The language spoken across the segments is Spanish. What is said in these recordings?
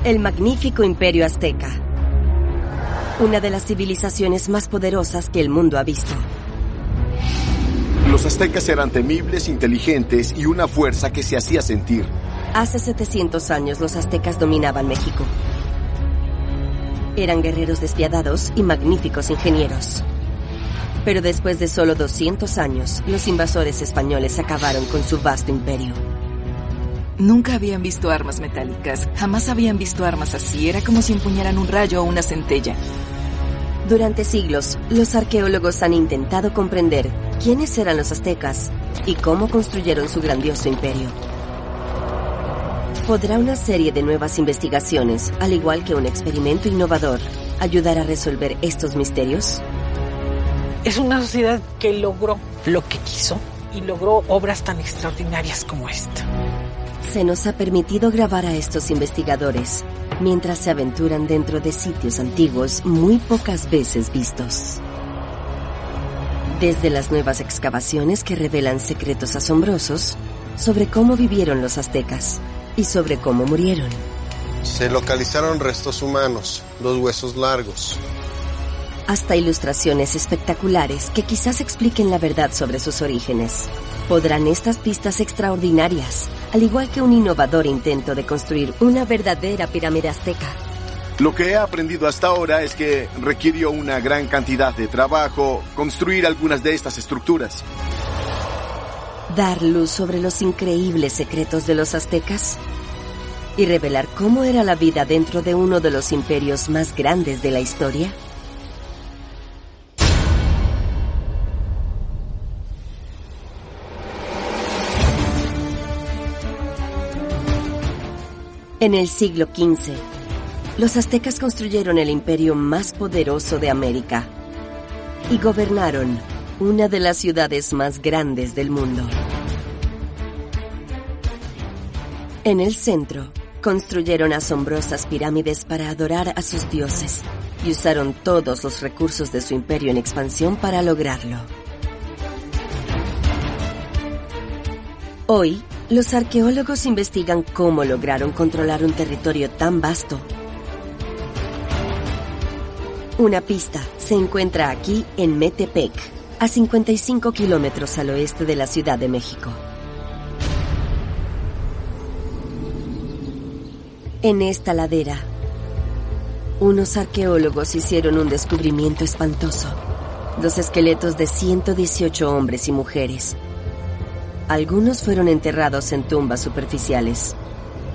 El magnífico Imperio Azteca. Una de las civilizaciones más poderosas que el mundo ha visto. Los aztecas eran temibles, inteligentes y una fuerza que se hacía sentir. Hace 700 años los aztecas dominaban México. Eran guerreros despiadados y magníficos ingenieros. Pero después de solo 200 años, los invasores españoles acabaron con su vasto imperio. Nunca habían visto armas metálicas. Jamás habían visto armas así. Era como si empuñaran un rayo o una centella. Durante siglos, los arqueólogos han intentado comprender quiénes eran los aztecas y cómo construyeron su grandioso imperio. ¿Podrá una serie de nuevas investigaciones, al igual que un experimento innovador, ayudar a resolver estos misterios? Es una sociedad que logró lo que quiso y logró obras tan extraordinarias como esta. Se nos ha permitido grabar a estos investigadores mientras se aventuran dentro de sitios antiguos muy pocas veces vistos. Desde las nuevas excavaciones que revelan secretos asombrosos sobre cómo vivieron los aztecas y sobre cómo murieron. Se localizaron restos humanos, 2 huesos largos. Hasta ilustraciones espectaculares que quizás expliquen la verdad sobre sus orígenes. ¿Podrán estas pistas extraordinarias, al igual que un innovador intento de construir una verdadera pirámide azteca? Lo que he aprendido hasta ahora es que requirió una gran cantidad de trabajo construir algunas de estas estructuras. Dar luz sobre los increíbles secretos de los aztecas y revelar cómo era la vida dentro de uno de los imperios más grandes de la historia. En el siglo XV, los aztecas construyeron el imperio más poderoso de América y gobernaron una de las ciudades más grandes del mundo. En el centro, construyeron asombrosas pirámides para adorar a sus dioses y usaron todos los recursos de su imperio en expansión para lograrlo. Hoy, los arqueólogos investigan cómo lograron controlar un territorio tan vasto. Una pista se encuentra aquí en Metepec, a 55 kilómetros al oeste de la Ciudad de México. En esta ladera, unos arqueólogos hicieron un descubrimiento espantoso: los esqueletos de 118 hombres y mujeres. Algunos fueron enterrados en tumbas superficiales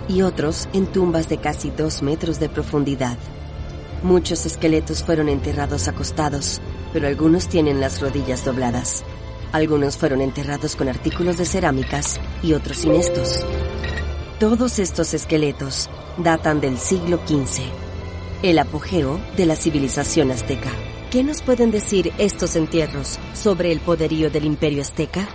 y otros en tumbas de casi 2 metros de profundidad. Muchos esqueletos fueron enterrados acostados, pero algunos tienen las rodillas dobladas. Algunos fueron enterrados con artículos de cerámicas y otros sin estos. Todos estos esqueletos datan del siglo XV, el apogeo de la civilización azteca. ¿Qué nos pueden decir estos entierros sobre el poderío del Imperio Azteca?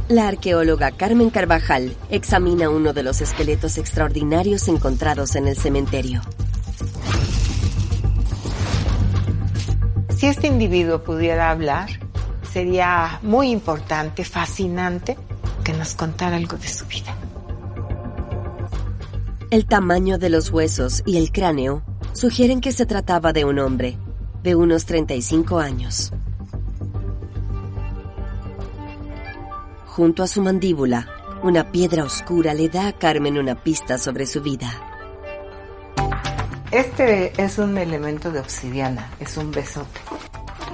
La arqueóloga Carmen Carvajal examina uno de los esqueletos extraordinarios encontrados en el cementerio. Si este individuo pudiera hablar, sería muy importante, fascinante, que nos contara algo de su vida. El tamaño de los huesos y el cráneo sugieren que se trataba de un hombre de unos 35 años. Junto a su mandíbula, una piedra oscura le da a Carmen una pista sobre su vida. Este es un elemento de obsidiana, es un besote,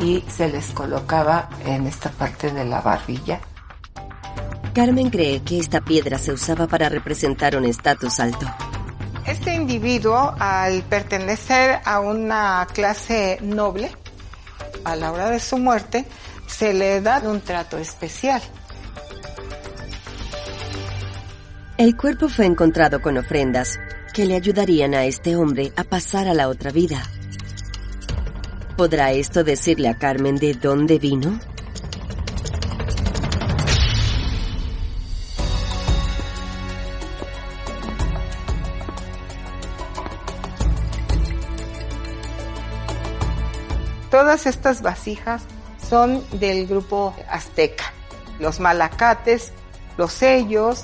y se les colocaba en esta parte de la barbilla. Carmen cree que esta piedra se usaba para representar un estatus alto. Este individuo, al pertenecer a una clase noble, a la hora de su muerte, se le da un trato especial. El cuerpo fue encontrado con ofrendas que le ayudarían a este hombre a pasar a la otra vida. ¿Podrá esto decirle a Carmen de dónde vino? Todas estas vasijas son del grupo azteca. Los malacates, los sellos,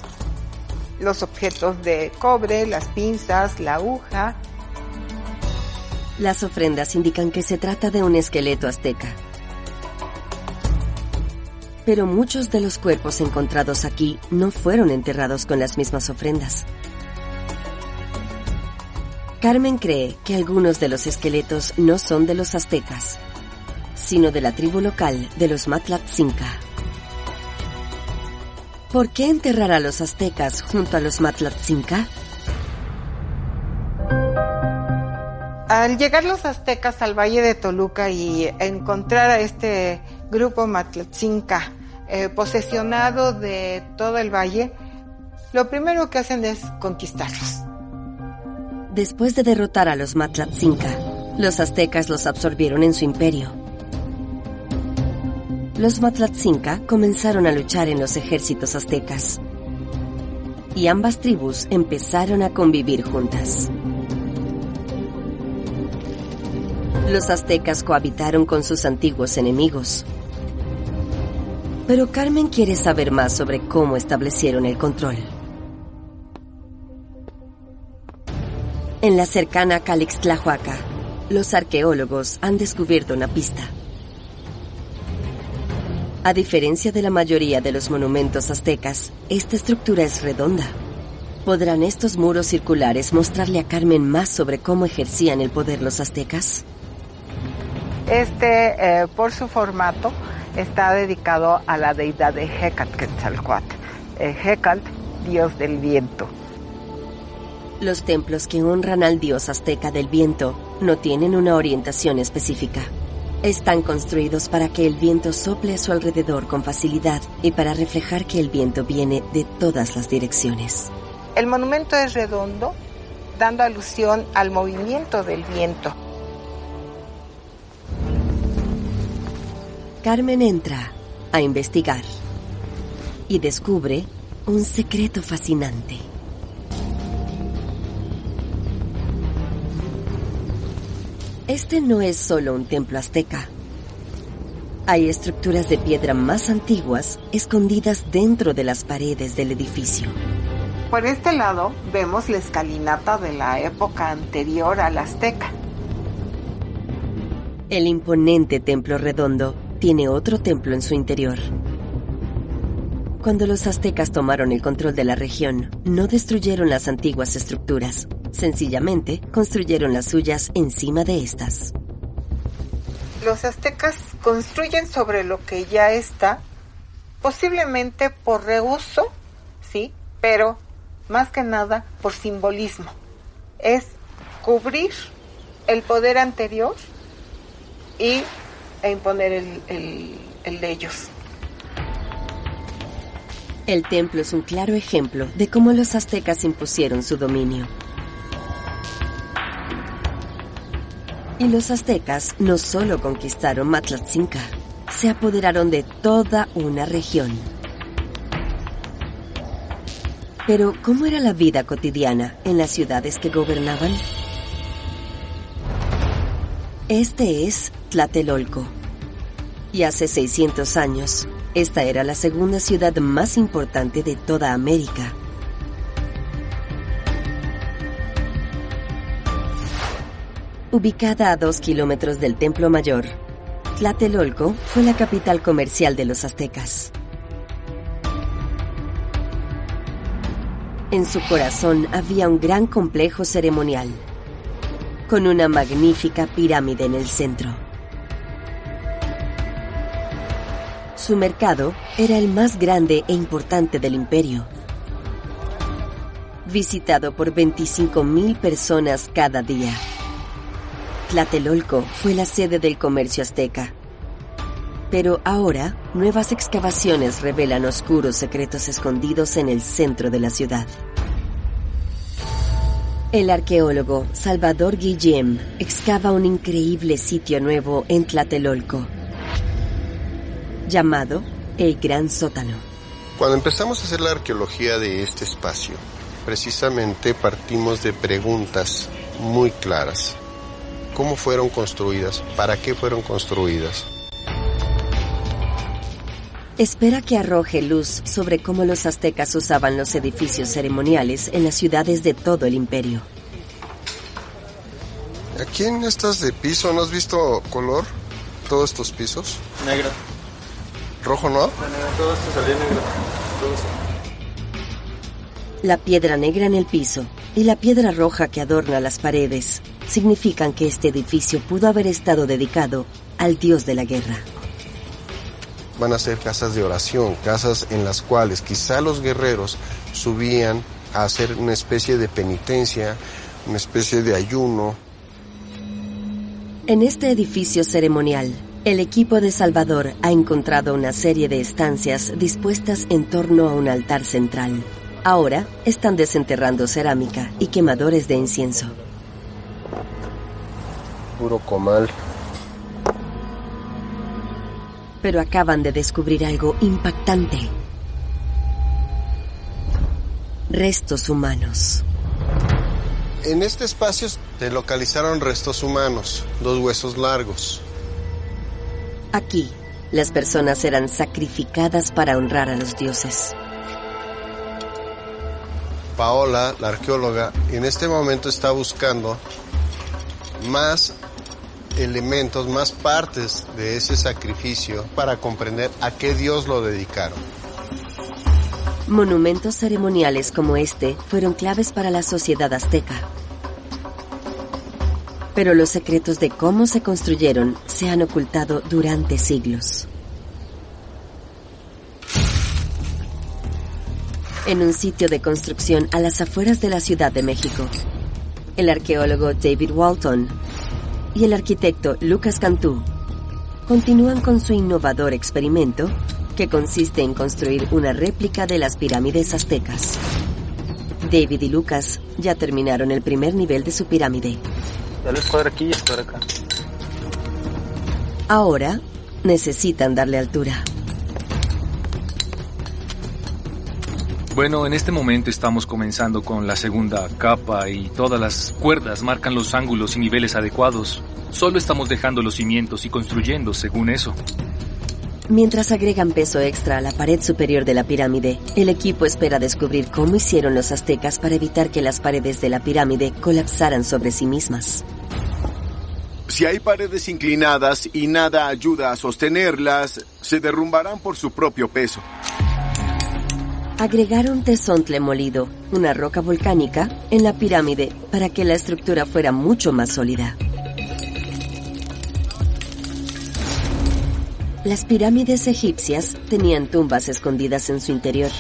los objetos de cobre, las pinzas, la aguja. Las ofrendas indican que se trata de un esqueleto azteca. Pero muchos de los cuerpos encontrados aquí no fueron enterrados con las mismas ofrendas. Carmen cree que algunos de los esqueletos no son de los aztecas, sino de la tribu local de los Matlatzinca. ¿Por qué enterrar a los aztecas junto a los Matlatzinca? Al llegar los aztecas al Valle de Toluca y encontrar a este grupo Matlatzinca posesionado de todo el valle, lo primero que hacen es conquistarlos. Después de derrotar a los Matlatzinca, los aztecas los absorbieron en su imperio. Los Matlatzinca comenzaron a luchar en los ejércitos aztecas, y ambas tribus empezaron a convivir juntas. Los aztecas cohabitaron con sus antiguos enemigos. Pero Carmen quiere saber más sobre cómo establecieron el control. En la cercana Calixtlahuaca, los arqueólogos han descubierto una pista. A diferencia de la mayoría de los monumentos aztecas, esta estructura es redonda. ¿Podrán estos muros circulares mostrarle a Carmen más sobre cómo ejercían el poder los aztecas? Por su formato, está dedicado a la deidad de Hecatquetzalcoatl. Hecatl, dios del viento. Los templos que honran al dios azteca del viento no tienen una orientación específica. Están construidos para que el viento sople a su alrededor con facilidad y para reflejar que el viento viene de todas las direcciones. El monumento es redondo, dando alusión al movimiento del viento. Carmen entra a investigar y descubre un secreto fascinante. Este no es solo un templo azteca. Hay estructuras de piedra más antiguas escondidas dentro de las paredes del edificio. Por este lado vemos la escalinata de la época anterior al azteca. El imponente templo redondo tiene otro templo en su interior. Cuando los aztecas tomaron el control de la región, no destruyeron las antiguas estructuras. Sencillamente, construyeron las suyas encima de estas. Los aztecas construyen sobre lo que ya está, posiblemente por reuso, sí, pero más que nada por simbolismo. Es cubrir el poder anterior e imponer el de ellos. El templo es un claro ejemplo de cómo los aztecas impusieron su dominio. Y los aztecas no solo conquistaron Matlatzinca, se apoderaron de toda una región. Pero, ¿cómo era la vida cotidiana en las ciudades que gobernaban? Este es Tlatelolco. Y hace 600 años, esta era la segunda ciudad más importante de toda América. Ubicada a 2 kilómetros del Templo Mayor, Tlatelolco fue la capital comercial de los aztecas. En su corazón había un gran complejo ceremonial, con una magnífica pirámide en el centro. Su mercado era el más grande e importante del imperio, visitado por 25,000 personas cada día. Tlatelolco fue la sede del comercio azteca. Pero ahora, nuevas excavaciones revelan oscuros secretos escondidos en el centro de la ciudad. El arqueólogo Salvador Guillem excava un increíble sitio nuevo en Tlatelolco, llamado el Gran Sótano. Cuando empezamos a hacer la arqueología de este espacio, precisamente partimos de preguntas muy claras. ¿Cómo fueron construidas? ¿Para qué fueron construidas? Espera que arroje luz sobre cómo los aztecas usaban los edificios ceremoniales en las ciudades de todo el imperio. Aquí en estas de piso, ¿no has visto color? Todos estos pisos. Negro. ¿Rojo no? Negro, todo esto salía negro. Todo esto. La piedra negra en el piso y la piedra roja que adorna las paredes significan que este edificio pudo haber estado dedicado al dios de la guerra. Van a ser casas de oración, casas en las cuales quizá los guerreros subían a hacer una especie de penitencia, una especie de ayuno. En este edificio ceremonial, el equipo de Salvador ha encontrado una serie de estancias dispuestas en torno a un altar central. Ahora están desenterrando cerámica y quemadores de incienso. Puro comal. Pero acaban de descubrir algo impactante. Restos humanos. En este espacio se localizaron restos humanos, 2 huesos largos. Aquí, las personas eran sacrificadas para honrar a los dioses. Paola, la arqueóloga, en este momento está buscando más elementos, más partes de ese sacrificio para comprender a qué dios lo dedicaron. Monumentos ceremoniales como este fueron claves para la sociedad azteca. Pero los secretos de cómo se construyeron se han ocultado durante siglos. En un sitio de construcción a las afueras de la Ciudad de México, el arqueólogo David Walton y el arquitecto Lucas Cantú continúan con su innovador experimento que consiste en construir una réplica de las pirámides aztecas. David y Lucas ya terminaron el primer nivel de su pirámide. Ya les cuadra aquí y les cuadra acá. Ahora necesitan darle altura. Bueno, en este momento estamos comenzando con la segunda capa y todas las cuerdas marcan los ángulos y niveles adecuados. Solo estamos dejando los cimientos y construyendo según eso. Mientras agregan peso extra a la pared superior de la pirámide, el equipo espera descubrir cómo hicieron los aztecas para evitar que las paredes de la pirámide colapsaran sobre sí mismas. Si hay paredes inclinadas y nada ayuda a sostenerlas, se derrumbarán por su propio peso. Agregaron tezontle molido, una roca volcánica, en la pirámide para que la estructura fuera mucho más sólida. Las pirámides egipcias tenían tumbas escondidas en su interior.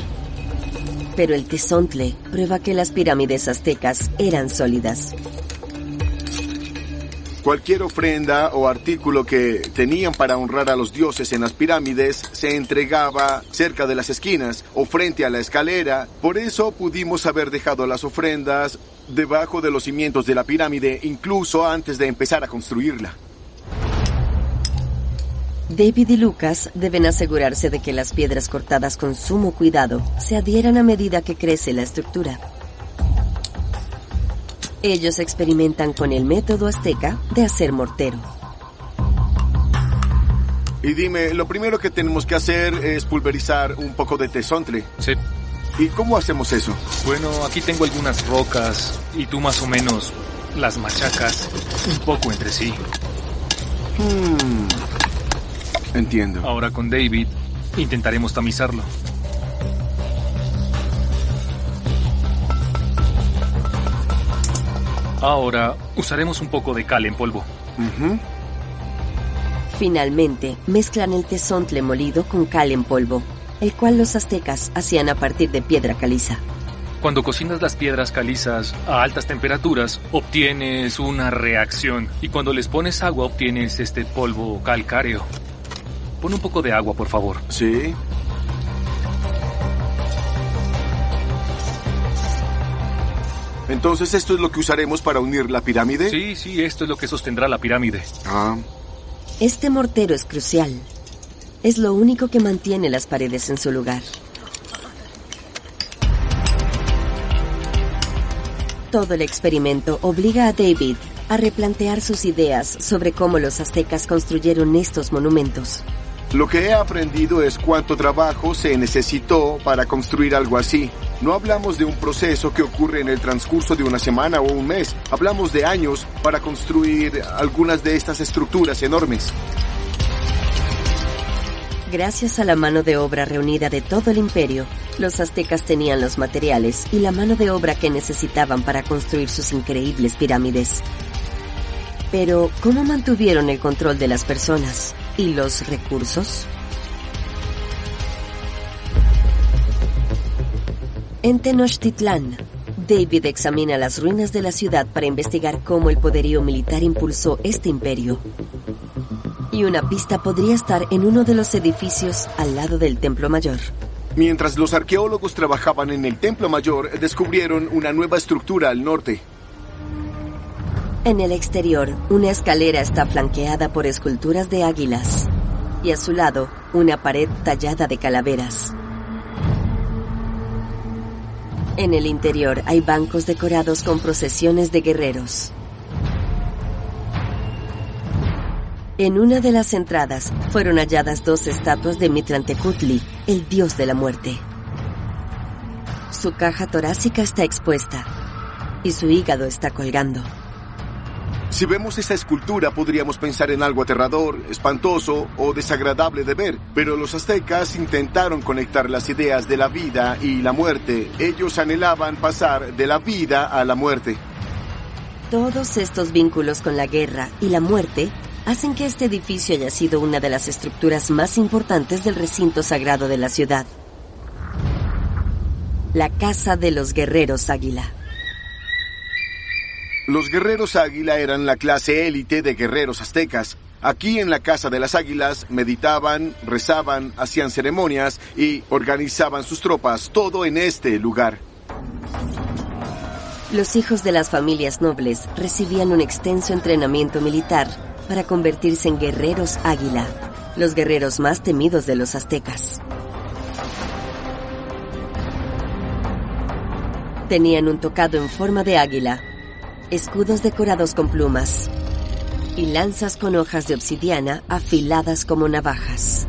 Pero el tezontle prueba que las pirámides aztecas eran sólidas. Cualquier ofrenda o artículo que tenían para honrar a los dioses en las pirámides se entregaba cerca de las esquinas o frente a la escalera. Por eso pudimos haber dejado las ofrendas debajo de los cimientos de la pirámide, incluso antes de empezar a construirla. David y Lucas deben asegurarse de que las piedras cortadas con sumo cuidado se adhieran a medida que crece la estructura. Ellos experimentan con el método azteca de hacer mortero. Y dime, lo primero que tenemos que hacer es pulverizar un poco de tezontle. Sí. ¿Y cómo hacemos eso? Bueno, aquí tengo algunas rocas y tú más o menos las machacas un poco entre sí. Entiendo. Ahora con David intentaremos tamizarlo. Ahora usaremos un poco de cal en polvo. Finalmente, mezclan el tezontle molido con cal en polvo, el cual los aztecas hacían a partir de piedra caliza. Cuando cocinas las piedras calizas a altas temperaturas, obtienes una reacción. Y cuando les pones agua, obtienes este polvo calcáreo. Pon un poco de agua, por favor. Sí. Entonces, ¿esto es lo que usaremos para unir la pirámide? Sí, esto es lo que sostendrá la pirámide. Este mortero es crucial. Es lo único que mantiene las paredes en su lugar. Todo el experimento obliga a David a replantear sus ideas sobre cómo los aztecas construyeron estos monumentos. Lo que he aprendido es cuánto trabajo se necesitó para construir algo así. No hablamos de un proceso que ocurre en el transcurso de una semana o un mes. Hablamos de años para construir algunas de estas estructuras enormes. Gracias a la mano de obra reunida de todo el imperio, los aztecas tenían los materiales y la mano de obra que necesitaban para construir sus increíbles pirámides. Pero, ¿cómo mantuvieron el control de las personas y los recursos? En Tenochtitlán, David examina las ruinas de la ciudad para investigar cómo el poderío militar impulsó este imperio. Y una pista podría estar en uno de los edificios al lado del Templo Mayor. Mientras los arqueólogos trabajaban en el Templo Mayor, descubrieron una nueva estructura al norte. En el exterior, una escalera está flanqueada por esculturas de águilas. Y a su lado, una pared tallada de calaveras. En el interior hay bancos decorados con procesiones de guerreros. En una de las entradas fueron halladas 2 estatuas de Mitlantecutli, el dios de la muerte. Su caja torácica está expuesta y su hígado está colgando. Si vemos esa escultura, podríamos pensar en algo aterrador, espantoso o desagradable de ver. Pero los aztecas intentaron conectar las ideas de la vida y la muerte. Ellos anhelaban pasar de la vida a la muerte. Todos estos vínculos con la guerra y la muerte hacen que este edificio haya sido una de las estructuras más importantes del recinto sagrado de la ciudad. La Casa de los Guerreros Águila. Los guerreros águila eran la clase élite de guerreros aztecas. Aquí en la Casa de las Águilas meditaban, rezaban, hacían ceremonias y organizaban sus tropas, todo en este lugar. Los hijos de las familias nobles recibían un extenso entrenamiento militar para convertirse en guerreros águila, los guerreros más temidos de los aztecas. Tenían un tocado en forma de águila, escudos decorados con plumas y lanzas con hojas de obsidiana afiladas como navajas.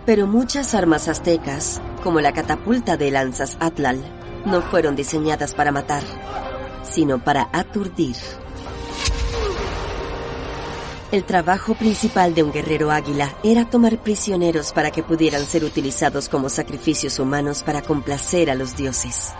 Pero muchas armas aztecas, como la catapulta de lanzas Atlal, no fueron diseñadas para matar, sino para aturdir. El trabajo principal de un guerrero águila era tomar prisioneros para que pudieran ser utilizados como sacrificios humanos para complacer a los dioses.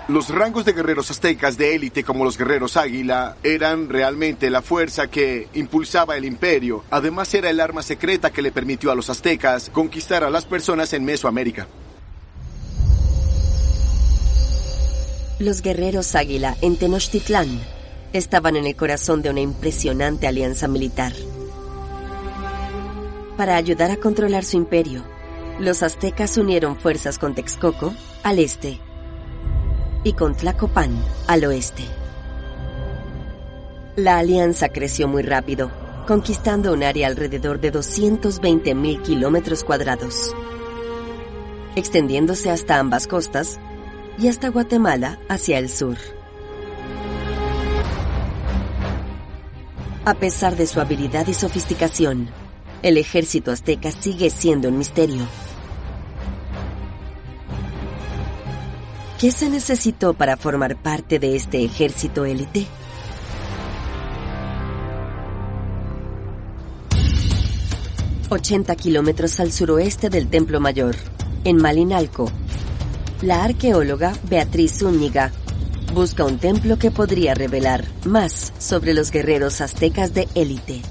Los rangos de guerreros aztecas de élite como los guerreros águila eran realmente la fuerza que impulsaba el imperio. Además era el arma secreta que le permitió a los aztecas conquistar a las personas en Mesoamérica. Los guerreros águila en Tenochtitlán estaban en el corazón de una impresionante alianza militar. Para ayudar a controlar su imperio, los aztecas unieron fuerzas con Texcoco al este y con Tlacopan al oeste. La alianza creció muy rápido, conquistando un área alrededor de 220,000 kilómetros cuadrados, extendiéndose hasta ambas costas y hasta Guatemala hacia el sur. A pesar de su habilidad y sofisticación, el ejército azteca sigue siendo un misterio. ¿Qué se necesitó para formar parte de este ejército élite? ...80 kilómetros al suroeste del Templo Mayor, en Malinalco, la arqueóloga Beatriz Zúñiga busca un templo que podría revelar más sobre los guerreros aztecas de élite.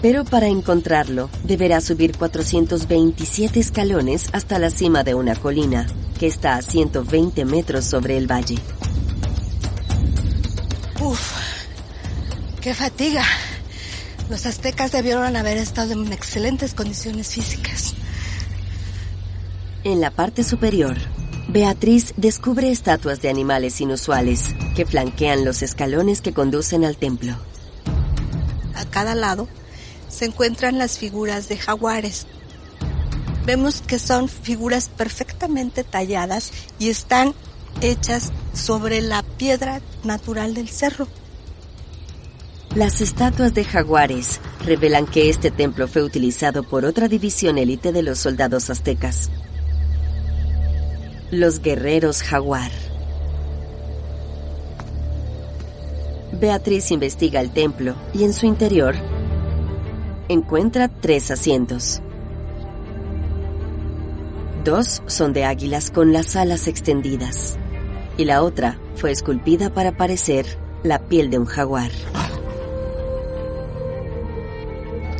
Pero para encontrarlo, deberá subir 427 escalones hasta la cima de una colina, que está a 120 metros sobre el valle. ¡Uf! ¡Qué fatiga! Los aztecas debieron haber estado en excelentes condiciones físicas. En la parte superior, Beatriz descubre estatuas de animales inusuales que flanquean los escalones que conducen al templo. A cada lado se encuentran las figuras de jaguares. Vemos que son figuras perfectamente talladas y están hechas sobre la piedra natural del cerro. Las estatuas de jaguares revelan que este templo fue utilizado por otra división élite de los soldados aztecas, los guerreros jaguar. Beatriz investiga el templo y en su interior encuentra 3 asientos. 2 son de águilas con las alas extendidas y la otra fue esculpida para parecer la piel de un jaguar.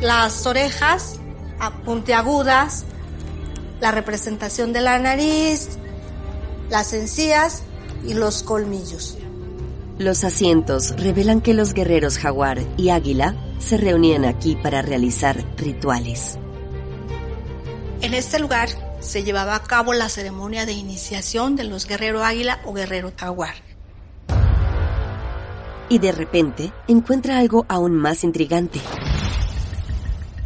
Las orejas puntiagudas, la representación de la nariz, las encías y los colmillos. Los asientos revelan que los guerreros jaguar y águila se reunían aquí para realizar rituales. En este lugar se llevaba a cabo la ceremonia de iniciación de los guerrero águila o guerrero jaguar. Y de repente encuentra algo aún más intrigante.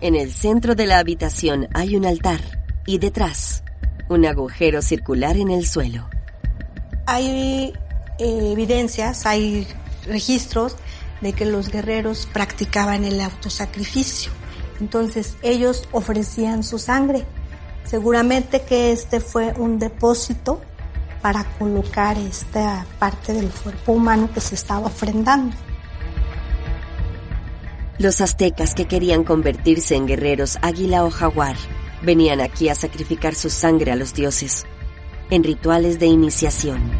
En el centro de la habitación hay un altar y detrás un agujero circular en el suelo. Hay evidencias, hay registros de que los guerreros practicaban el autosacrificio. Entonces ellos ofrecían su sangre. Seguramente que este fue un depósito para colocar esta parte del cuerpo humano que se estaba ofrendando. Los aztecas que querían convertirse en guerreros águila o jaguar venían aquí a sacrificar su sangre a los dioses, en rituales de iniciación.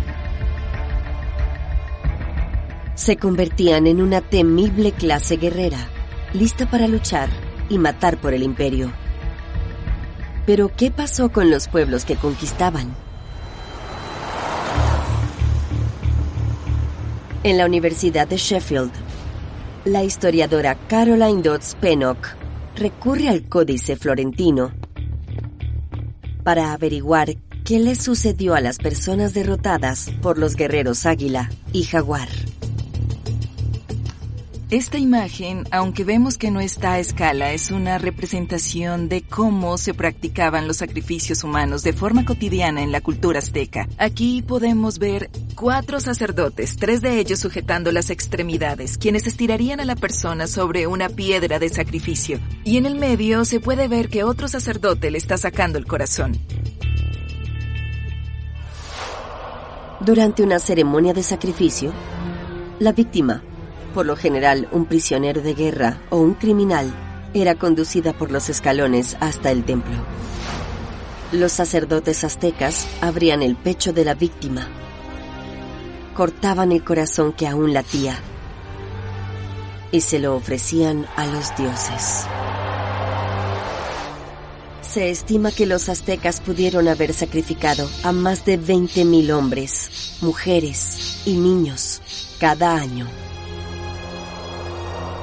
Se convertían en una temible clase guerrera, lista para luchar y matar por el imperio. Pero, ¿qué pasó con los pueblos que conquistaban? En la Universidad de Sheffield, la historiadora Caroline Dodds Pennock recurre al Códice Florentino para averiguar qué le sucedió a las personas derrotadas por los guerreros águila y jaguar. Esta imagen, aunque vemos que no está a escala, es una representación de cómo se practicaban los sacrificios humanos de forma cotidiana en la cultura azteca. Aquí podemos ver 4 sacerdotes, 3 de ellos sujetando las extremidades, quienes estirarían a la persona sobre una piedra de sacrificio. Y en el medio se puede ver que otro sacerdote le está sacando el corazón. Durante una ceremonia de sacrificio, la víctima, por lo general un prisionero de guerra o un criminal, era conducida por los escalones hasta el templo. Los sacerdotes aztecas abrían el pecho de la víctima, cortaban el corazón que aún latía y se lo ofrecían a los dioses. Se estima que los aztecas pudieron haber sacrificado a más de 20,000 hombres, mujeres y niños cada año.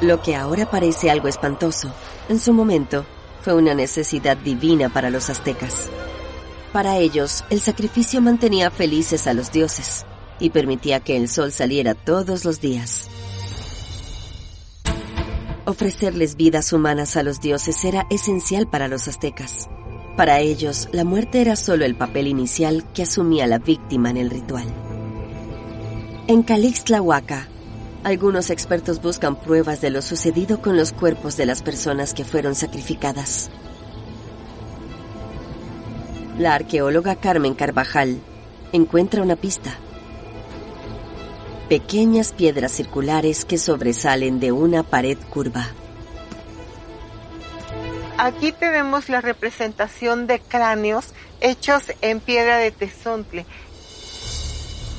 Lo que ahora parece algo espantoso, en su momento fue una necesidad divina para los aztecas. Para ellos, el sacrificio mantenía felices a los dioses y permitía que el sol saliera todos los días. Ofrecerles vidas humanas a los dioses era esencial para los aztecas. Para ellos, la muerte era solo el papel inicial que asumía la víctima en el ritual. En Calixtlahuaca, algunos expertos buscan pruebas de lo sucedido con los cuerpos de las personas que fueron sacrificadas. La arqueóloga Carmen Carvajal encuentra una pista. Pequeñas piedras circulares que sobresalen de una pared curva. Aquí tenemos la representación de cráneos hechos en piedra de tezontle.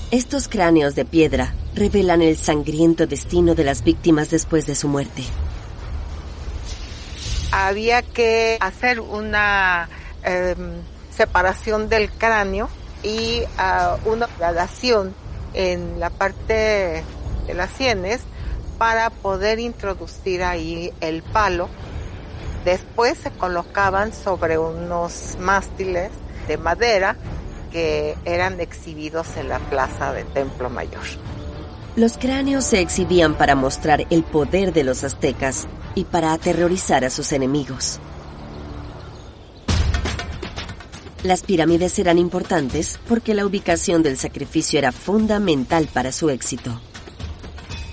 Estos cráneos de piedra revelan el sangriento destino de las víctimas después de su muerte. Había que hacer una separación del cráneo y una gradación en la parte de las sienes para poder introducir ahí el palo. Después se colocaban sobre unos mástiles de madera que eran exhibidos en la plaza del Templo Mayor. Los cráneos se exhibían para mostrar el poder de los aztecas y para aterrorizar a sus enemigos. Las pirámides eran importantes porque la ubicación del sacrificio era fundamental para su éxito.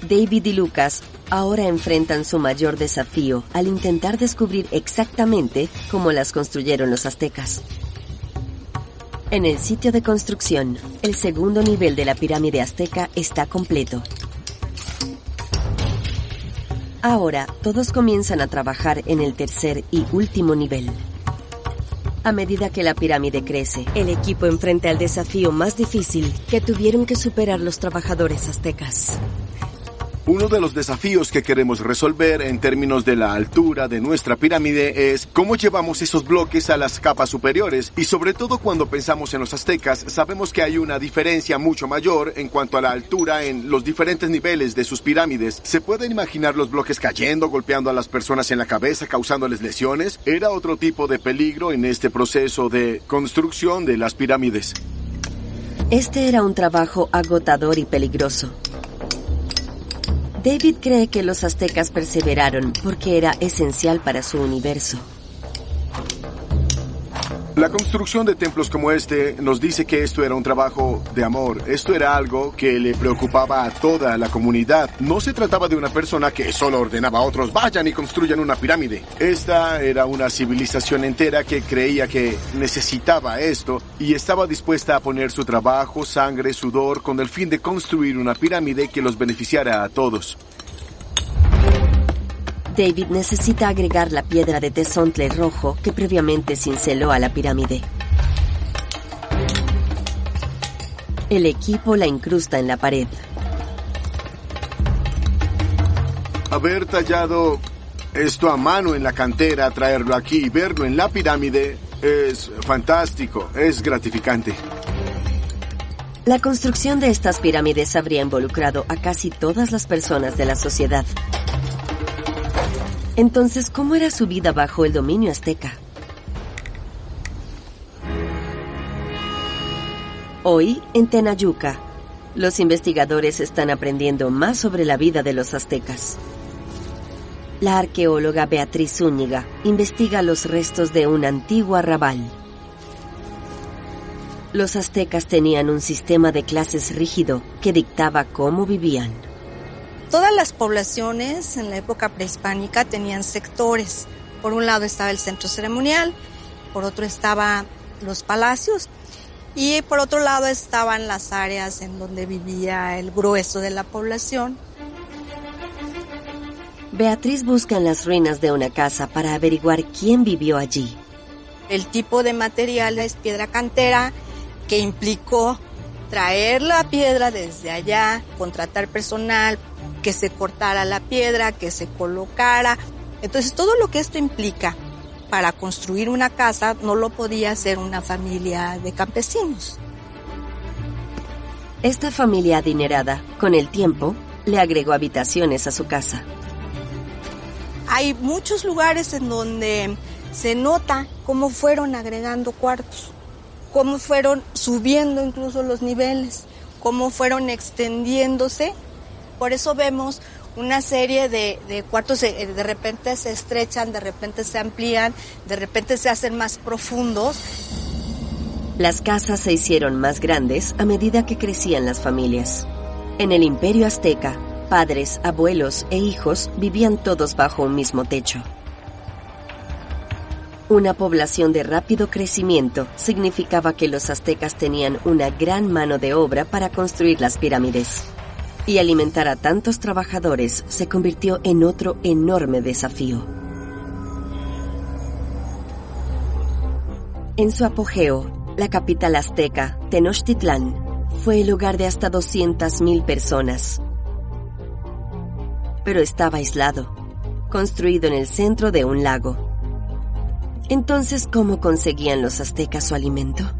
David y Lucas ahora enfrentan su mayor desafío al intentar descubrir exactamente cómo las construyeron los aztecas. En el sitio de construcción, el segundo nivel de la pirámide azteca está completo. Ahora, todos comienzan a trabajar en el tercer y último nivel. A medida que la pirámide crece, el equipo enfrenta el desafío más difícil que tuvieron que superar los trabajadores aztecas. Uno de los desafíos que queremos resolver en términos de la altura de nuestra pirámide es cómo llevamos esos bloques a las capas superiores, y sobre todo cuando pensamos en los aztecas, sabemos que hay una diferencia mucho mayor en cuanto a la altura en los diferentes niveles de sus pirámides. ¿Se pueden imaginar los bloques cayendo, golpeando a las personas en la cabeza, causándoles lesiones? Era otro tipo de peligro en este proceso de construcción de las pirámides. Este era un trabajo agotador y peligroso. David cree que los aztecas perseveraron porque era esencial para su universo. La construcción de templos como este nos dice que esto era un trabajo de amor. Esto era algo que le preocupaba a toda la comunidad. No se trataba de una persona que solo ordenaba a otros vayan y construyan una pirámide. Esta era una civilización entera que creía que necesitaba esto y estaba dispuesta a poner su trabajo, sangre, sudor con el fin de construir una pirámide que los beneficiara a todos. David necesita agregar la piedra de tezontle rojo que previamente cinceló a la pirámide. El equipo la incrusta en la pared. Haber tallado esto a mano en la cantera, traerlo aquí y verlo en la pirámide es fantástico, es gratificante. La construcción de estas pirámides habría involucrado a casi todas las personas de la sociedad. Entonces, ¿cómo era su vida bajo el dominio azteca? Hoy, en Tenayuca, los investigadores están aprendiendo más sobre la vida de los aztecas. La arqueóloga Beatriz Zúñiga investiga los restos de un antiguo arrabal. Los aztecas tenían un sistema de clases rígido que dictaba cómo vivían. Todas las poblaciones en la época prehispánica tenían sectores. Por un lado estaba el centro ceremonial, por otro estaban los palacios y por otro lado estaban las áreas en donde vivía el grueso de la población. Beatriz busca en las ruinas de una casa para averiguar quién vivió allí. El tipo de material es piedra cantera, que implicó traer la piedra desde allá, contratar personal, que se cortara la piedra, que se colocara. Entonces, todo lo que esto implica para construir una casa no lo podía hacer una familia de campesinos. Esta familia adinerada, con el tiempo, le agregó habitaciones a su casa. Hay muchos lugares en donde se nota cómo fueron agregando cuartos, cómo fueron subiendo incluso los niveles, cómo fueron extendiéndose. Por eso vemos una serie de cuartos, de repente se estrechan, de repente se amplían, de repente se hacen más profundos. Las casas se hicieron más grandes a medida que crecían las familias. En el Imperio Azteca, padres, abuelos e hijos vivían todos bajo un mismo techo. Una población de rápido crecimiento significaba que los aztecas tenían una gran mano de obra para construir las pirámides. Y alimentar a tantos trabajadores se convirtió en otro enorme desafío. En su apogeo, la capital azteca, Tenochtitlán, fue el hogar de hasta 200,000 personas. Pero estaba aislado, construido en el centro de un lago. Entonces, ¿cómo conseguían los aztecas su alimento?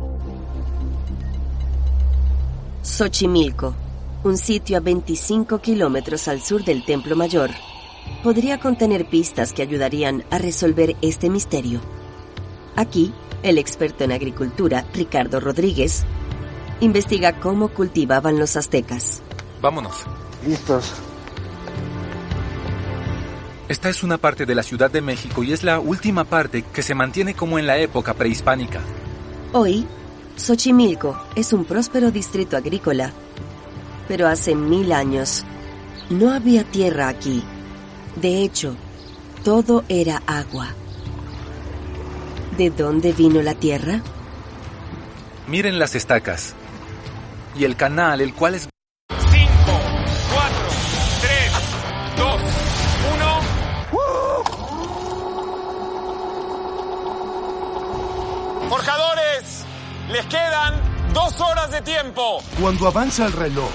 Xochimilco, un sitio a 25 kilómetros al sur del Templo Mayor, podría contener pistas que ayudarían a resolver este misterio. Aquí, el experto en agricultura, Ricardo Rodríguez, investiga cómo cultivaban los aztecas. Vámonos. Listos. Esta es una parte de la Ciudad de México y es la última parte que se mantiene como en la época prehispánica. Hoy, Xochimilco es un próspero distrito agrícola. Pero hace 1000 años, no había tierra aquí De hecho, todo era agua. ¿De dónde vino la tierra? Miren las estacas. Y el canal, el cual es... 5, 4, 3, 2, 1... ¡Forjadores! ¡Les quedan 2 horas de tiempo! Cuando avanza el reloj,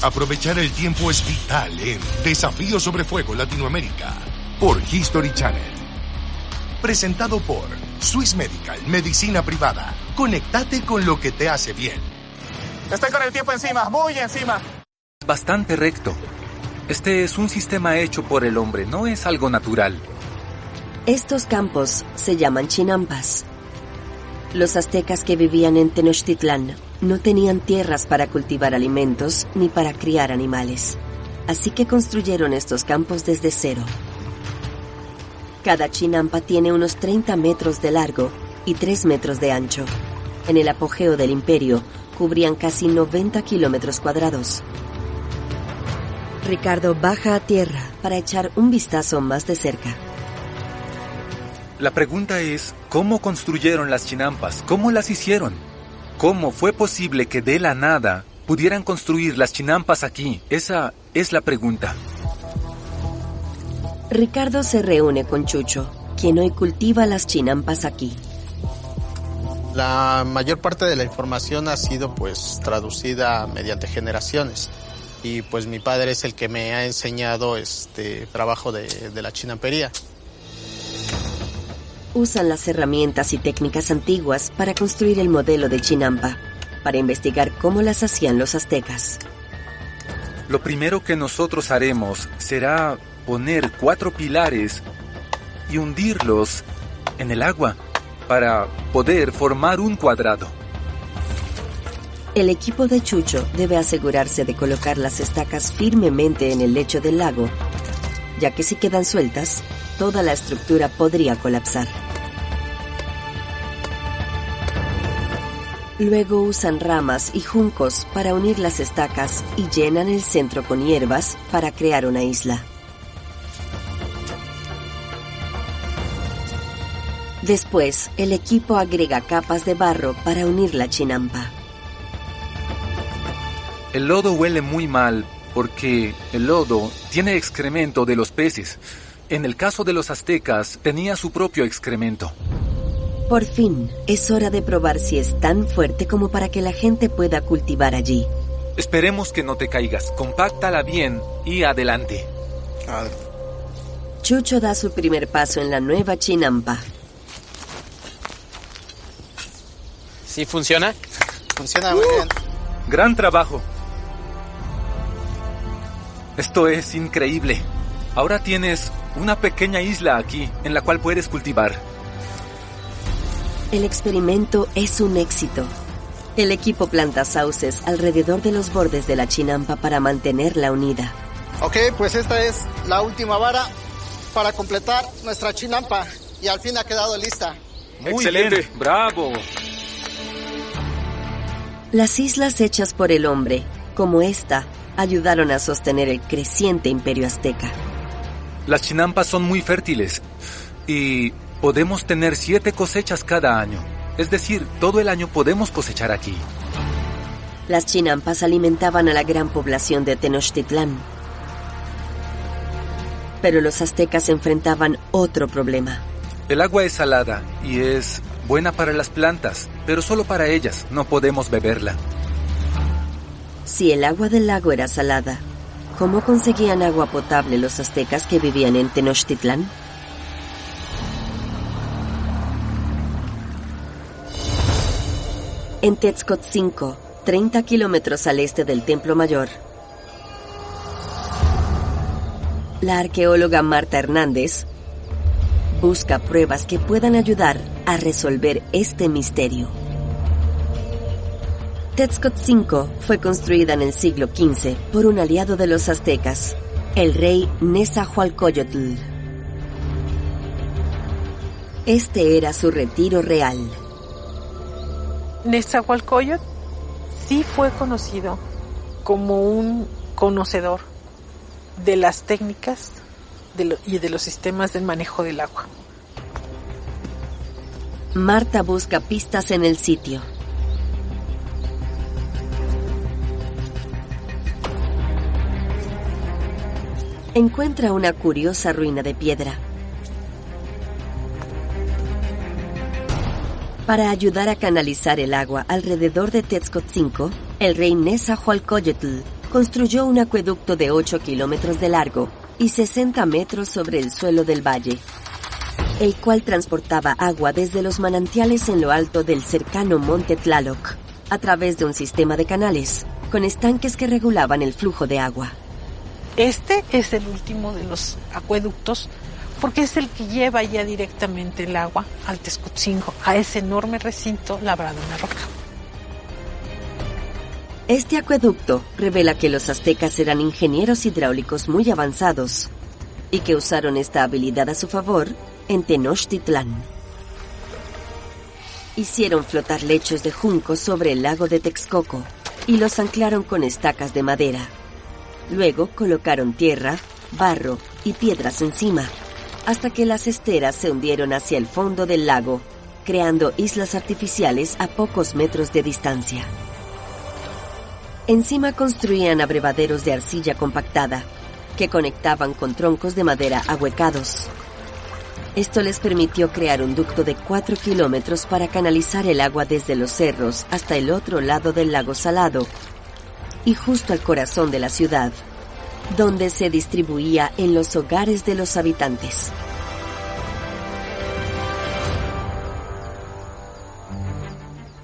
aprovechar el tiempo es vital en Desafío sobre Fuego Latinoamérica por History Channel. Presentado por Swiss Medical, medicina privada. Conéctate con lo que te hace bien. Estoy con el tiempo encima, muy encima. Bastante recto. Este es un sistema hecho por el hombre, no es algo natural. Estos campos se llaman chinampas. Los aztecas que vivían en Tenochtitlán no tenían tierras para cultivar alimentos ni para criar animales. Así que construyeron estos campos desde cero. Cada chinampa tiene unos 30 metros de largo y 3 metros de ancho. En el apogeo del imperio, cubrían casi 90 kilómetros cuadrados. Ricardo baja a tierra para echar un vistazo más de cerca. La pregunta es, ¿cómo construyeron las chinampas? ¿Cómo las hicieron? ¿Cómo fue posible que de la nada pudieran construir las chinampas aquí? Esa es la pregunta. Ricardo se reúne con Chucho, quien hoy cultiva las chinampas aquí. La mayor parte de la información ha sido traducida mediante generaciones. Y pues mi padre es el que me ha enseñado este trabajo de la chinampería. Usan las herramientas y técnicas antiguas para construir el modelo de chinampa, para investigar cómo las hacían los aztecas. Lo primero que nosotros haremos será poner 4 pilares y hundirlos en el agua para poder formar un cuadrado. El equipo de Chucho debe asegurarse de colocar las estacas firmemente en el lecho del lago, ya que si quedan sueltas, toda la estructura podría colapsar. Luego usan ramas y juncos para unir las estacas y llenan el centro con hierbas para crear una isla. Después, el equipo agrega capas de barro para unir la chinampa. El lodo huele muy mal porque el lodo tiene excremento de los peces. En el caso de los aztecas, tenía su propio excremento. Por fin, es hora de probar si es tan fuerte como para que la gente pueda cultivar allí. Esperemos que no te caigas. Compáctala bien y adelante. Chucho da su primer paso en la nueva chinampa. ¿Sí funciona? Funciona muy bien. Gran trabajo. Esto es increíble. Ahora tienes una pequeña isla aquí en la cual puedes cultivar. El experimento es un éxito. El equipo planta sauces alrededor de los bordes de la chinampa para mantenerla unida. Ok, pues esta es la última vara para completar nuestra chinampa y al fin ha quedado lista. Muy excelente, bien. Bravo. Las islas hechas por el hombre, como esta, ayudaron a sostener el creciente imperio azteca. Las chinampas son muy fértiles y podemos tener 7 cosechas cada año. Es decir, todo el año podemos cosechar aquí. Las chinampas alimentaban a la gran población de Tenochtitlán. Pero los aztecas enfrentaban otro problema. El agua es salada y es buena para las plantas, pero solo para ellas. No podemos beberla. Si el agua del lago era salada, ¿cómo conseguían agua potable los aztecas que vivían en Tenochtitlán? En Texcotzinco, 30 kilómetros al este del Templo Mayor, la arqueóloga Marta Hernández busca pruebas que puedan ayudar a resolver este misterio. Texcotzinco fue construida en el siglo XV por un aliado de los aztecas, el rey Nezahualcóyotl. Este era su retiro real. Nezahualcóyotl sí fue conocido como un conocedor de las técnicas y de los sistemas del manejo del agua. Marta busca pistas en el sitio. Encuentra una curiosa ruina de piedra. Para ayudar a canalizar el agua alrededor de Texcoco, el rey Nezahualcóyotl construyó un acueducto de 8 kilómetros de largo y 60 metros sobre el suelo del valle, el cual transportaba agua desde los manantiales en lo alto del cercano Monte Tlaloc, a través de un sistema de canales, con estanques que regulaban el flujo de agua. Este es el último de los acueductos, porque es el que lleva ya directamente el agua al Texcoco, a ese enorme recinto labrado en la roca. Este acueducto revela que los aztecas eran ingenieros hidráulicos muy avanzados y que usaron esta habilidad a su favor en Tenochtitlán. Hicieron flotar lechos de junco sobre el lago de Texcoco y los anclaron con estacas de madera. Luego colocaron tierra, barro y piedras encima, hasta que las esteras se hundieron hacia el fondo del lago, creando islas artificiales a pocos metros de distancia. Encima construían abrevaderos de arcilla compactada, que conectaban con troncos de madera ahuecados. Esto les permitió crear un ducto de 4 kilómetros para canalizar el agua desde los cerros hasta el otro lado del lago Salado y justo al corazón de la ciudad, donde se distribuía en los hogares de los habitantes.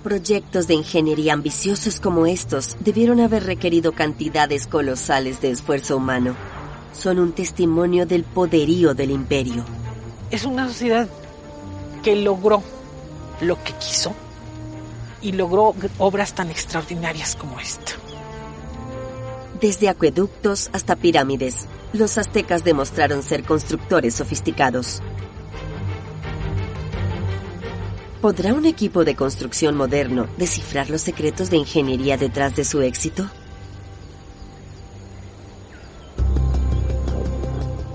Proyectos de ingeniería ambiciosos como estos debieron haber requerido cantidades colosales de esfuerzo humano. Son un testimonio del poderío del imperio. Es una sociedad que logró lo que quiso y logró obras tan extraordinarias como esta. Desde acueductos hasta pirámides, los aztecas demostraron ser constructores sofisticados. ¿Podrá un equipo de construcción moderno descifrar los secretos de ingeniería detrás de su éxito?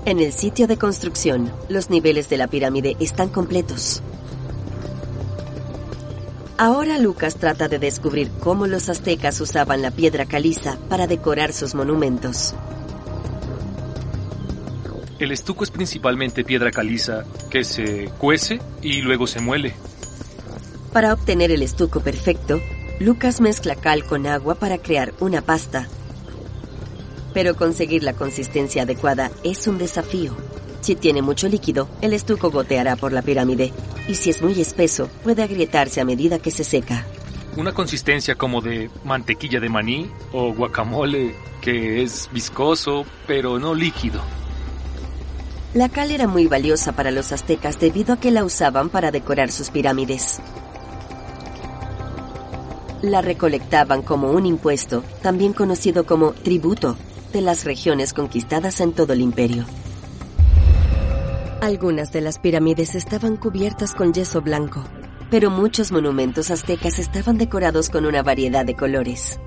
En el sitio de construcción, los niveles de la pirámide están completos. Ahora Lucas trata de descubrir cómo los aztecas usaban la piedra caliza para decorar sus monumentos. El estuco es principalmente piedra caliza que se cuece y luego se muele. Para obtener el estuco perfecto, Lucas mezcla cal con agua para crear una pasta. Pero conseguir la consistencia adecuada es un desafío. Si tiene mucho líquido, el estuco goteará por la pirámide, y si es muy espeso, puede agrietarse a medida que se seca. Una consistencia como de mantequilla de maní o guacamole, que es viscoso, pero no líquido. La cal era muy valiosa para los aztecas debido a que la usaban para decorar sus pirámides. La recolectaban como un impuesto, también conocido como tributo, de las regiones conquistadas en todo el imperio. Algunas de las pirámides estaban cubiertas con yeso blanco, pero muchos monumentos aztecas estaban decorados con una variedad de colores.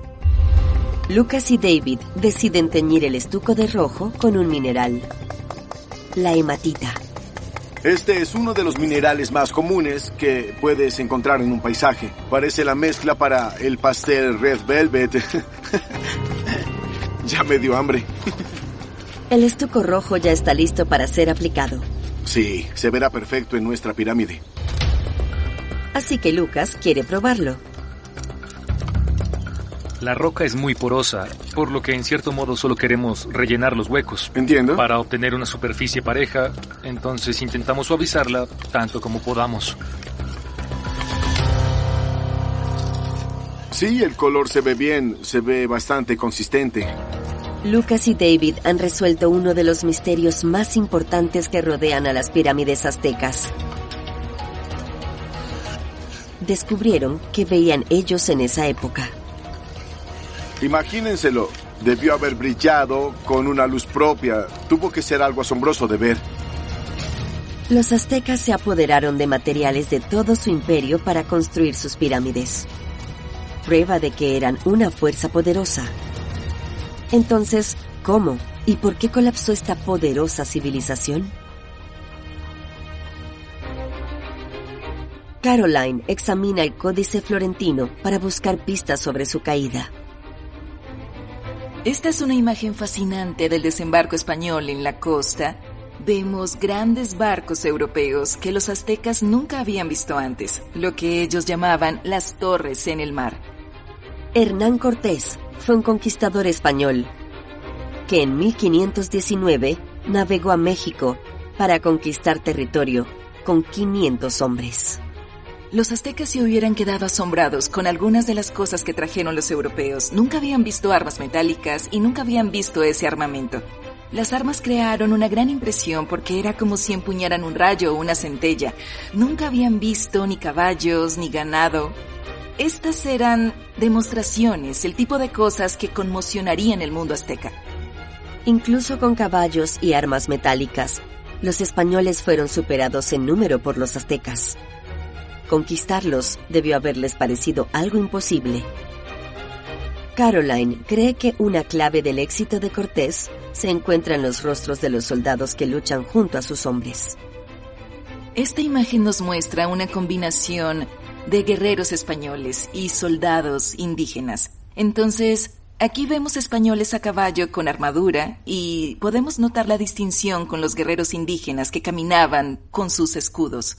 Lucas y David deciden teñir el estuco de rojo con un mineral, la hematita. Este es uno de los minerales más comunes que puedes encontrar en un paisaje. Parece la mezcla para el pastel Red Velvet. Ya me dio hambre. El estuco rojo ya está listo para ser aplicado. Sí, se verá perfecto en nuestra pirámide. Así que Lucas quiere probarlo. La roca es muy porosa, por lo que en cierto modo solo queremos rellenar los huecos. Entiendo. Para obtener una superficie pareja, entonces intentamos suavizarla tanto como podamos. Sí, el color se ve bien, se ve bastante consistente. Lucas y David han resuelto uno de los misterios más importantes que rodean a las pirámides aztecas. Descubrieron qué veían ellos en esa época. Imagínenselo, debió haber brillado con una luz propia. Tuvo que ser algo asombroso de ver. Los aztecas se apoderaron de materiales de todo su imperio para construir sus pirámides. Prueba de que eran una fuerza poderosa. Entonces, ¿cómo ¿Y por qué colapsó esta poderosa civilización? Caroline examina el Códice Florentino para buscar pistas sobre su caída. Esta es una imagen fascinante del desembarco español en la costa. Vemos grandes barcos europeos que los aztecas nunca habían visto antes, lo que ellos llamaban las torres en el mar. Hernán Cortés fue un conquistador español que en 1519 navegó a México para conquistar territorio con 500 hombres. Los aztecas se hubieran quedado asombrados con algunas de las cosas que trajeron los europeos. Nunca habían visto armas metálicas y nunca habían visto ese armamento. Las armas crearon una gran impresión porque era como si empuñaran un rayo o una centella. Nunca habían visto ni caballos ni ganado. Estas eran demostraciones, el tipo de cosas que conmocionarían el mundo azteca. Incluso con caballos y armas metálicas, los españoles fueron superados en número por los aztecas. Conquistarlos debió haberles parecido algo imposible. Caroline cree que una clave del éxito de Cortés se encuentra en los rostros de los soldados que luchan junto a sus hombres. Esta imagen nos muestra una combinación de guerreros españoles y soldados indígenas. Entonces, aquí vemos españoles a caballo con armadura y podemos notar la distinción con los guerreros indígenas que caminaban con sus escudos.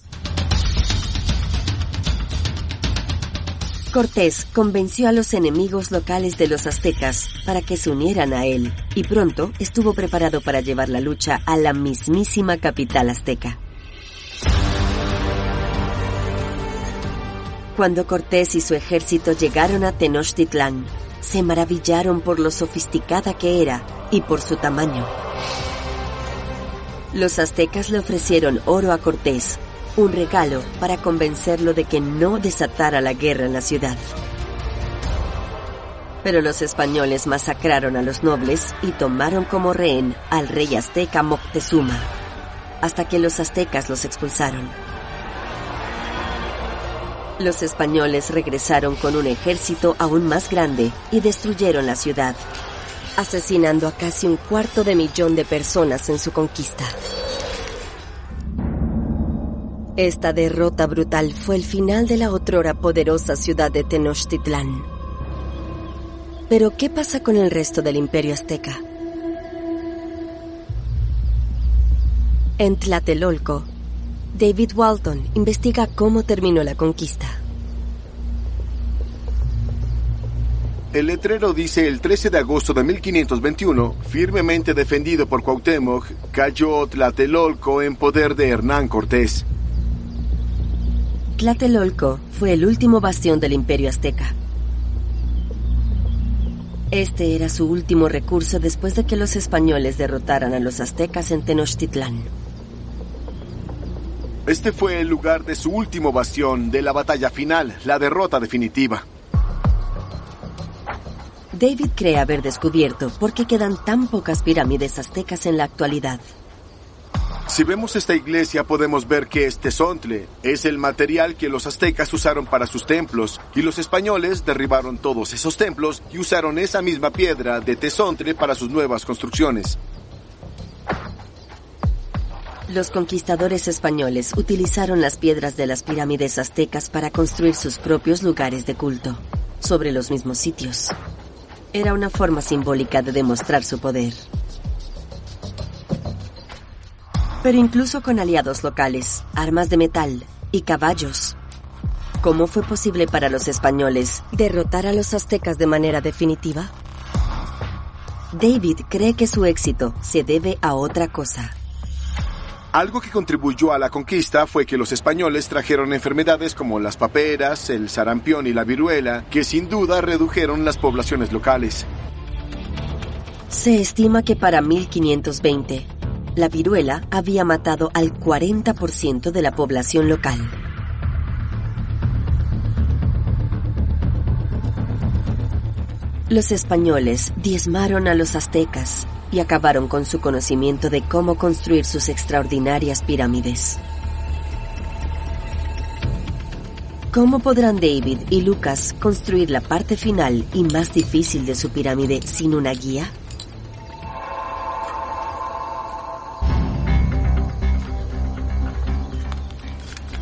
Cortés convenció a los enemigos locales de los aztecas para que se unieran a él, y pronto estuvo preparado para llevar la lucha a la mismísima capital azteca. Cuando Cortés y su ejército llegaron a Tenochtitlán, se maravillaron por lo sofisticada que era y por su tamaño. Los aztecas le ofrecieron oro a Cortés, un regalo para convencerlo de que no desatara la guerra en la ciudad. Pero los españoles masacraron a los nobles y tomaron como rehén al rey azteca Moctezuma, hasta que los aztecas los expulsaron. Los españoles regresaron con un ejército aún más grande y destruyeron la ciudad, asesinando a casi 250,000 de personas en su conquista. Esta derrota brutal fue el final de la otrora poderosa ciudad de Tenochtitlán. Pero, ¿qué pasa con el resto del imperio azteca? En Tlatelolco, David Walton investiga cómo terminó la conquista. El letrero dice: el 13 de agosto de 1521, firmemente defendido por Cuauhtémoc, cayó Tlatelolco en poder de Hernán Cortés. Tlatelolco fue el último bastión del imperio azteca. Este era su último recurso después de que los españoles derrotaran a los aztecas en Tenochtitlán. Este fue el lugar de su último bastión, de la batalla final, la derrota definitiva. David cree haber descubierto por qué quedan tan pocas pirámides aztecas en la actualidad. Si vemos esta iglesia podemos ver que es tezontle, es el material que los aztecas usaron para sus templos, y los españoles derribaron todos esos templos y usaron esa misma piedra de tezontle para sus nuevas construcciones. Los conquistadores españoles utilizaron las piedras de las pirámides aztecas para construir sus propios lugares de culto, sobre los mismos sitios. Era una forma simbólica de demostrar su poder. Pero incluso con aliados locales, armas de metal y caballos, ¿cómo fue posible para los españoles derrotar a los aztecas de manera definitiva? David cree que su éxito se debe a otra cosa. Algo que contribuyó a la conquista fue que los españoles trajeron enfermedades como las paperas, el sarampión y la viruela, que sin duda redujeron las poblaciones locales. Se estima que para 1520, la viruela había matado al 40% de la población local. Los españoles diezmaron a los aztecas y acabaron con su conocimiento de cómo construir sus extraordinarias pirámides. ¿Cómo podrán David y Lucas construir la parte final y más difícil de su pirámide sin una guía?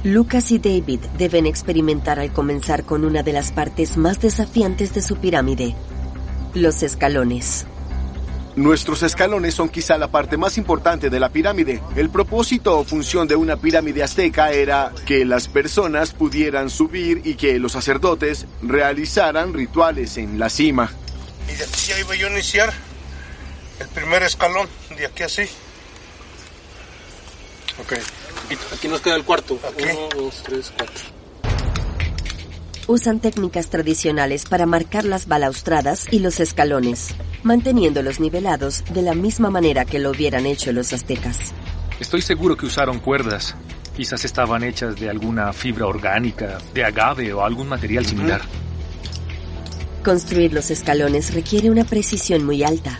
Lucas y David deben experimentar al comenzar con una de las partes más desafiantes de su pirámide, los escalones. Nuestros escalones son quizá la parte más importante de la pirámide. El propósito o función de una pirámide azteca era que las personas pudieran subir y que los sacerdotes realizaran rituales en la cima. Y de aquí ya iba yo a iniciar el primer escalón, de aquí así. Ok. Y aquí nos queda el cuarto. Aquí. 1, 2, 3, 4. Usan técnicas tradicionales para marcar las balaustradas y los escalones, manteniéndolos nivelados de la misma manera que lo hubieran hecho los aztecas. Estoy seguro que usaron cuerdas. Quizás estaban hechas de alguna fibra orgánica, de agave o algún material similar. Construir los escalones requiere una precisión muy alta.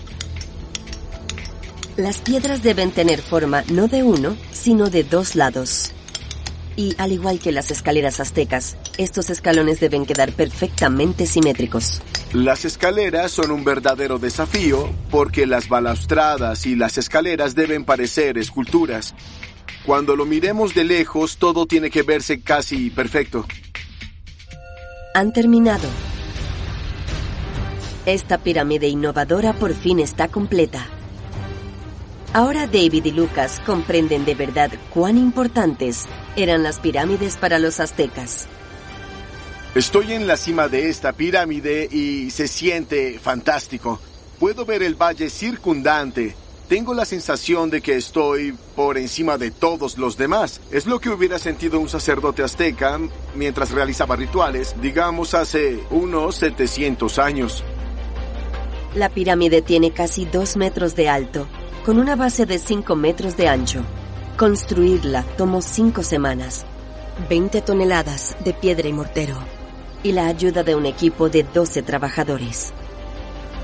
Las piedras deben tener forma no de uno, sino de 2 lados. Y al igual que las escaleras aztecas, estos escalones deben quedar perfectamente simétricos. Las escaleras son un verdadero desafío porque las balaustradas y las escaleras deben parecer esculturas. Cuando lo miremos de lejos, todo tiene que verse casi perfecto. Han terminado. Esta pirámide innovadora por fin está completa. Ahora David y Lucas comprenden de verdad cuán importantes eran las pirámides para los aztecas. Estoy en la cima de esta pirámide y se siente fantástico. Puedo ver el valle circundante. Tengo la sensación de que estoy por encima de todos los demás. Es lo que hubiera sentido un sacerdote azteca mientras realizaba rituales, digamos hace unos 700 años. La pirámide tiene casi 2 metros de alto, con una base de 5 metros de ancho. Construirla tomó 5 semanas, 20 toneladas de piedra y mortero, y la ayuda de un equipo de 12 trabajadores.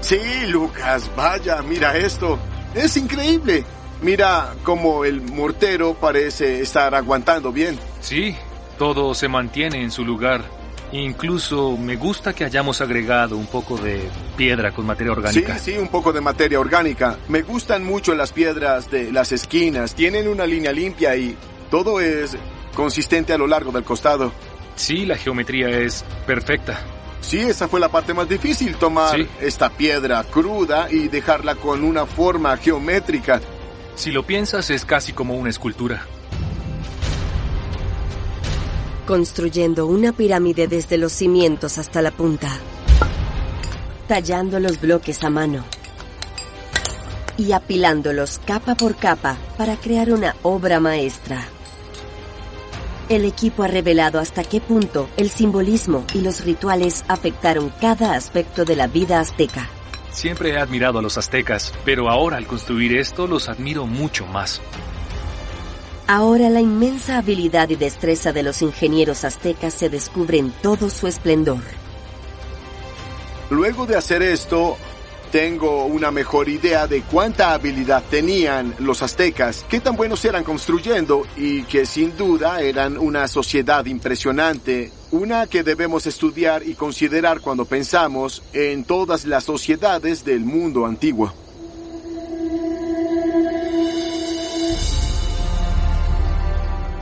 Sí, Lucas, vaya, mira esto. Es increíble. Mira cómo el mortero parece estar aguantando bien. Sí, todo se mantiene en su lugar. Incluso me gusta que hayamos agregado un poco de piedra con materia orgánica. Sí, un poco de materia orgánica. Me gustan mucho las piedras de las esquinas. Tienen una línea limpia y todo es consistente a lo largo del costado. Sí, la geometría es perfecta. Sí, esa fue la parte más difícil, tomar esta piedra cruda y dejarla con una forma geométrica. Si lo piensas, es casi como una escultura. Construyendo una pirámide desde los cimientos hasta la punta, tallando los bloques a mano y apilándolos capa por capa para crear una obra maestra. El equipo ha revelado hasta qué punto el simbolismo y los rituales afectaron cada aspecto de la vida azteca. Siempre he admirado a los aztecas, pero ahora al construir esto los admiro mucho más. Ahora la inmensa habilidad y destreza de los ingenieros aztecas se descubre en todo su esplendor. Luego de hacer esto, tengo una mejor idea de cuánta habilidad tenían los aztecas, qué tan buenos eran construyendo y que sin duda eran una sociedad impresionante, una que debemos estudiar y considerar cuando pensamos en todas las sociedades del mundo antiguo.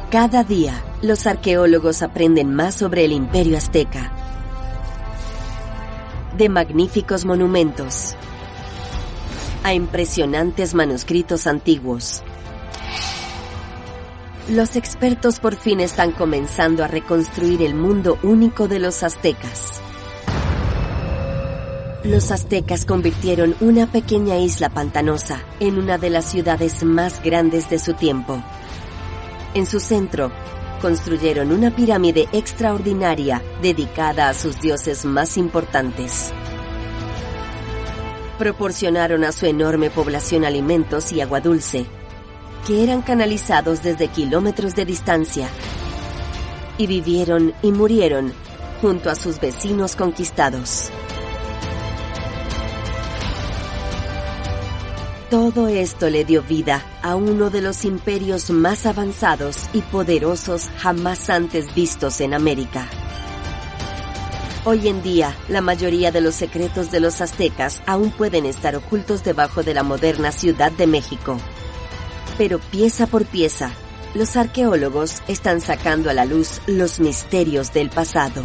Cada día, los arqueólogos aprenden más sobre el Imperio Azteca. De magníficos monumentos a impresionantes manuscritos antiguos. Los expertos por fin están comenzando a reconstruir el mundo único de los aztecas. Los aztecas convirtieron una pequeña isla pantanosa en una de las ciudades más grandes de su tiempo. En su centro, construyeron una pirámide extraordinaria dedicada a sus dioses más importantes. Proporcionaron a su enorme población alimentos y agua dulce, que eran canalizados desde kilómetros de distancia, y vivieron y murieron junto a sus vecinos conquistados. Todo esto le dio vida a uno de los imperios más avanzados y poderosos jamás antes vistos en América. Hoy en día, la mayoría de los secretos de los aztecas aún pueden estar ocultos debajo de la moderna Ciudad de México. Pero pieza por pieza, Los arqueólogos están sacando a la luz los misterios del pasado.